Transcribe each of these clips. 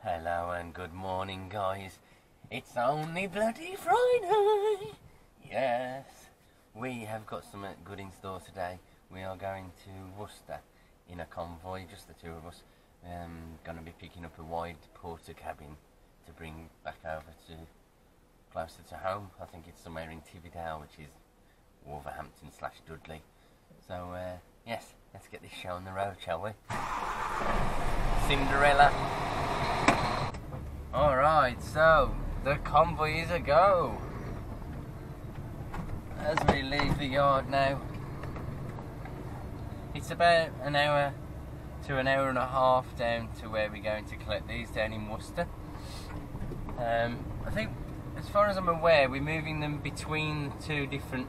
Hello and good morning, guys. It's only bloody Friday. Yes, we have got some good in store today. We are going to Worcester in a convoy, just the two of us. Going to be picking up a wide porter cabin to bring back over to closer to home. I think it's somewhere in Tividale, which is Wolverhampton / Dudley. So yes, let's get this show on the road, shall we? Cinderella. Alright, so the convoy is a go. As we leave the yard now, it's about an hour to an hour and a half down to where we're going to collect these down in Worcester. I think, as far as I'm aware, we're moving them between two different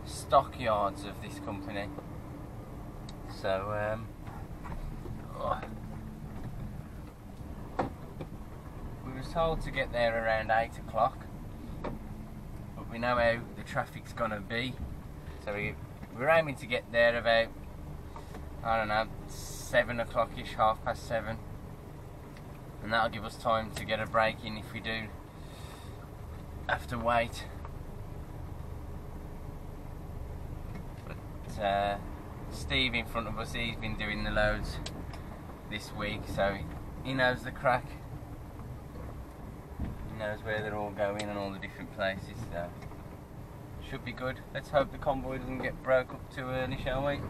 stockyards of this company. So, we were told to get there around 8 o'clock, but we know how the traffic's gonna be, so we're aiming to get there about, I don't know, 7 o'clock-ish, 7:30, and that'll give us time to get a break in if we do have to wait. But Steve in front of us, he's been doing the loads this week, so he knows the crack. He knows where they're all going and all the different places, so should be good. Let's hope the convoy doesn't get broke up too early, shall we?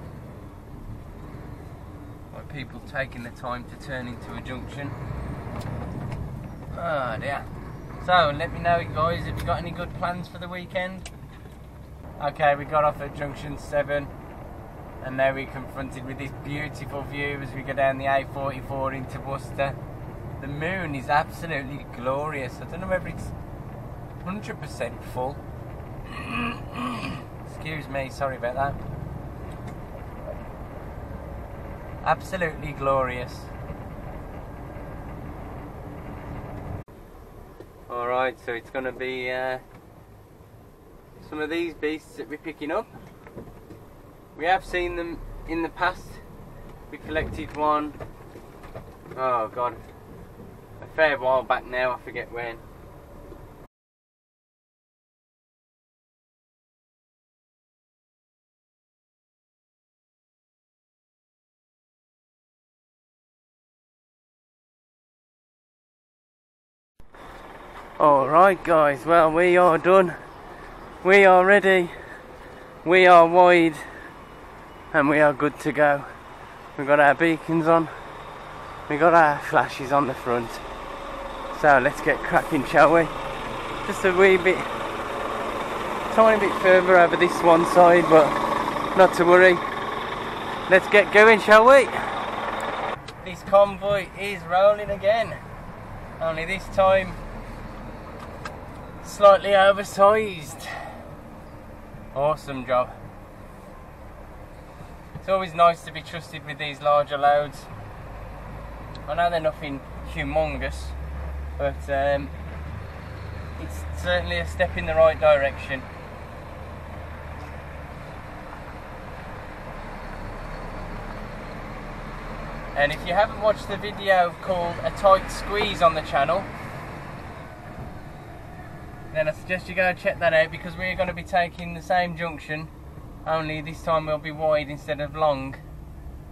By people taking the time to turn into a junction. Oh dear. So let me know, guys, if you got any good plans for the weekend. Okay, we got off at junction 7 and now we're confronted with this beautiful view as we go down the A44 into Worcester. The moon is absolutely glorious. I don't know whether it's 100% full. Excuse me, sorry about that. Absolutely glorious. Alright, so it's going to be some of these beasts that we're picking up. We have seen them in the past. We collected one, oh god, a fair while back now, I forget when. Alright guys, well, we are done. We are ready. We are wide. And we are good to go. We've got our beacons on. We've got our flashes on the front. So let's get cracking, shall we? Just a wee bit, tiny bit further over this one side, but not to worry. Let's get going, shall we? This convoy is rolling again. Only this time slightly oversized. Awesome job. It's always nice to be trusted with these larger loads. I know they're nothing humongous, but it's certainly a step in the right direction. And if you haven't watched the video called A Tight Squeeze on the channel, then I suggest you go check that out, because we're going to be taking the same junction, only this time we'll be wide instead of long,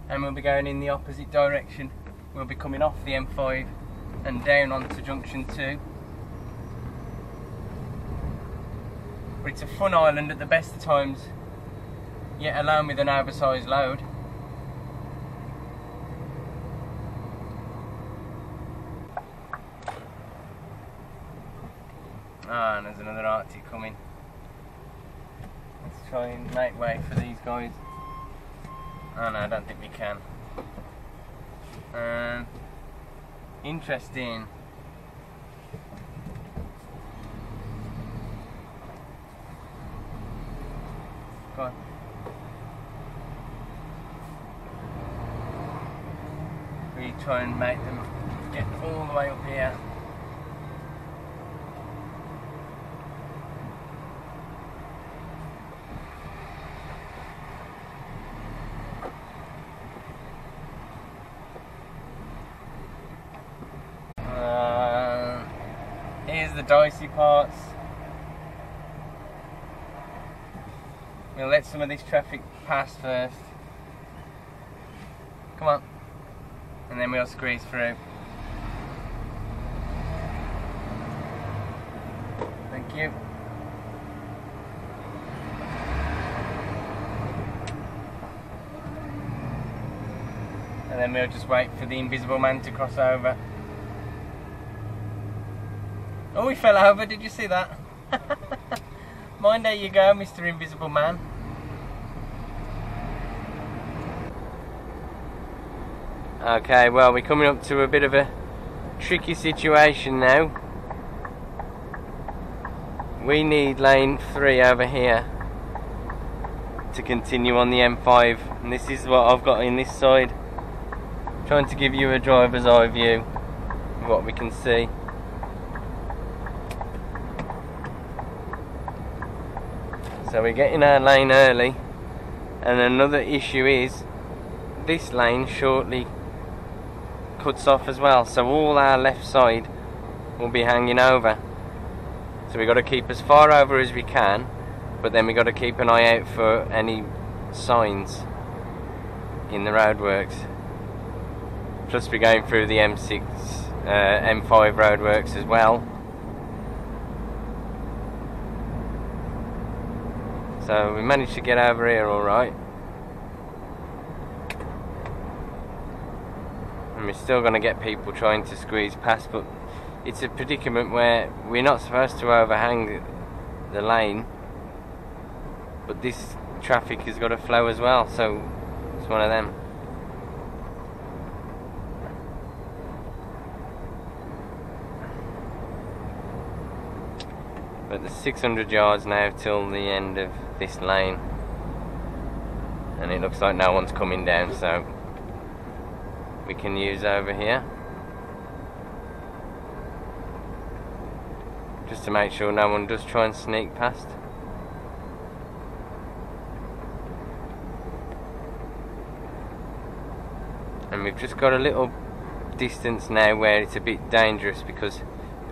and we'll be going in the opposite direction. We'll be coming off the M5 and down onto junction 2. But it's a fun island at the best of times, yet alone with an oversized load. Ah, and there's another Arctic coming. Let's try and make way for these guys. Oh no, I don't think we can. Interesting. Go on. We try and make them get all the way up here. the dicey parts. We'll let some of this traffic pass first. Come on. And then we'll squeeze through. Thank you. And then we'll just wait for the invisible man to cross over. Oh, he fell over, did you see that? Mind how you go, Mr. Invisible Man. Okay, well, we're coming up to a bit of a tricky situation now. We need lane 3 over here to continue on the M5, and this is what I've got in this side. Trying to give you a driver's eye view of what we can see. So we're getting our lane early, and another issue is this lane shortly cuts off as well, so all our left side will be hanging over. So we've got to keep as far over as we can, but then we've got to keep an eye out for any signs in the roadworks. Plus we're going through the M6, M5 roadworks as well. So we managed to get over here alright. And we're still going to get people trying to squeeze past, but it's a predicament where we're not supposed to overhang the lane, but this traffic has got to flow as well, so it's one of them. But there's 600 yards now till the end of this lane, and it looks like no one's coming down, so we can use over here just to make sure no one does try and sneak past. And we've just got a little distance now where it's a bit dangerous because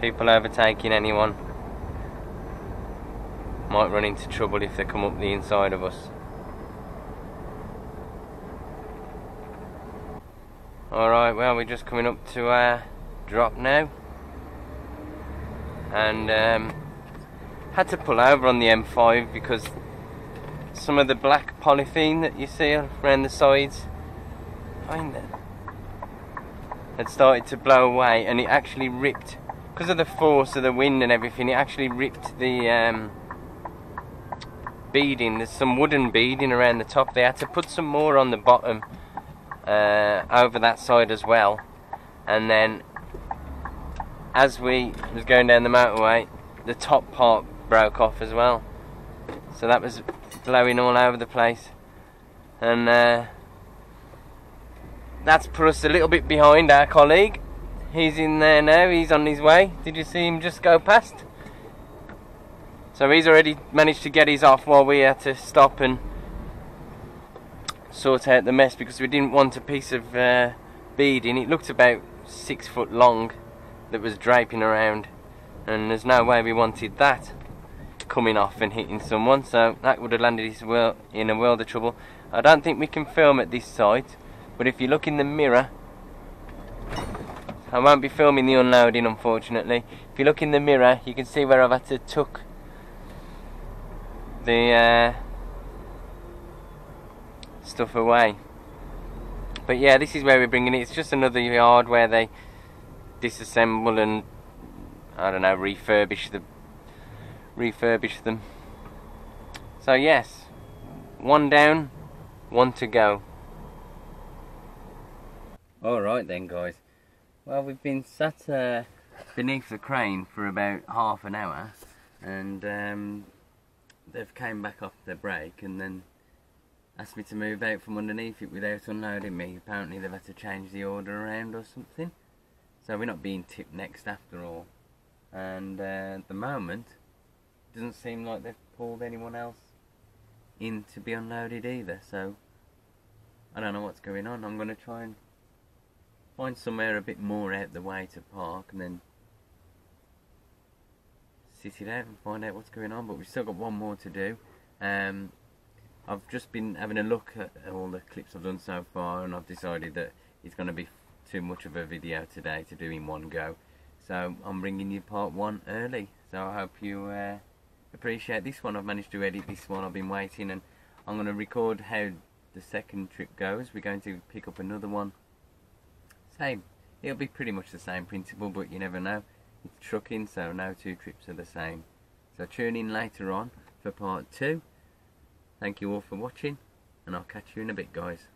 people overtaking anyone might run into trouble if they come up the inside of us. Alright, well, we're just coming up to our drop now, and had to pull over on the M5 because some of the black polythene that you see around the sides had started to blow away, and it actually ripped, because of the force of the wind and everything, it actually ripped the beading. There's some wooden beading around the top. They had to put some more on the bottom over that side as well, and then as we was going down the motorway, the top part broke off as well, so that was blowing all over the place, and that's put us a little bit behind our colleague. He's in there now, he's on his way. Did you see him just go past? So he's already managed to get his off while we had to stop and sort out the mess, because we didn't want a piece of beading. It looked about 6 foot long that was draping around, and there's no way we wanted that coming off and hitting someone, so that would have landed us in a world of trouble. I don't think we can film at this site, but if you look in the mirror, I won't be filming the unloading unfortunately. If you look in the mirror, you can see where I've had to tuck the stuff away. But yeah, this is where we're bringing it. It's just another yard where they disassemble and, I don't know, refurbish them. So yes, one down, one to go. Alright then guys, well, we've been sat beneath the crane for about half an hour, and they've came back off their break and then asked me to move out from underneath it without unloading me. Apparently they've had to change the order around or something, so we're not being tipped next after all. And at the moment it doesn't seem like they've pulled anyone else in to be unloaded either, so I don't know what's going on. I'm going to try and find somewhere a bit more out the way to park, and then sit it out and find out what's going on. But we've still got one more to do. I've just been having a look at all the clips I've done so far, and I've decided that it's going to be too much of a video today to do in one go. So I'm bringing you part 1 early. So I hope you appreciate this one. I've managed to edit this one. I've been waiting, and I'm going to record how the second trip goes. We're going to pick up another one. Same. It'll be pretty much the same principle, but you never know. It's trucking, so no 2 trips are the same. So tune in later on for part 2. Thank you all for watching, and I'll catch you in a bit, guys.